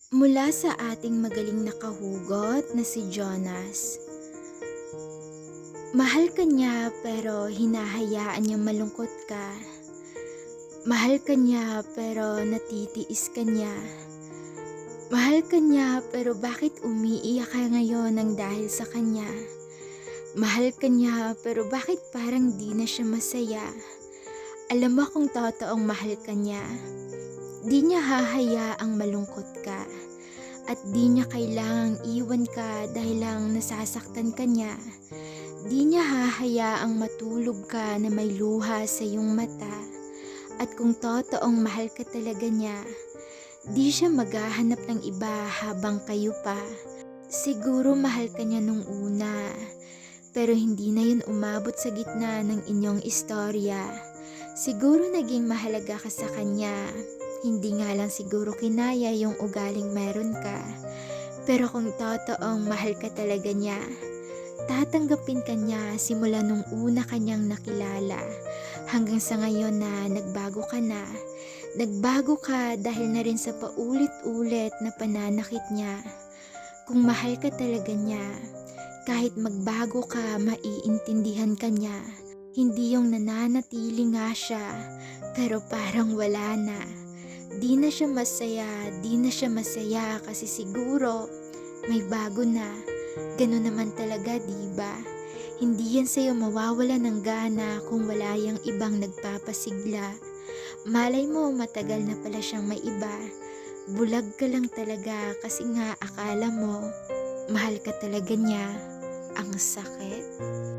Mula sa ating magaling na kahugot na si Jonas. Mahal ka niya pero hinahayaan niyang malungkot ka. Mahal ka niya pero natitiis ka niya. Mahal ka niya pero bakit umiiyak ka ngayon ng dahil sa kanya? Mahal ka niya pero bakit parang di na siya masaya? Alam mo kung totoong mahal ka niya, di niya hahayaang malungkot ka. At di niya kailangang iwan ka dahil lang nasasaktan ka niya. Di niya hahayaang matulog ka na may luha sa iyong mata. At kung totoong mahal ka talaga niya, di siya maghahanap ng iba habang kayo pa. Siguro mahal ka niya nung una, pero hindi na yun umabot sa gitna ng inyong istorya. Siguro naging mahalaga ka sa kanya. Hindi nga lang siguro kinaya yung ugaling meron ka. Pero kung totoong mahal ka talaga niya, tatanggapin ka niya simula nung una kanyang nakilala. Hanggang sa ngayon na nagbago ka na. Nagbago ka dahil na rin sa paulit-ulit na pananakit niya. Kung mahal ka talaga niya, kahit magbago ka, maiintindihan ka niya. Hindi yung nananatili nga siya, pero parang wala na. Di na siya masaya kasi siguro may bago na. Ganun naman talaga, diba? Hindi yan sa'yo mawawala ng gana kung wala yang ibang nagpapasigla. Malay mo matagal na pala siyang may iba. Bulag ka lang talaga kasi nga akala mo mahal ka talaga niya. Ang sakit.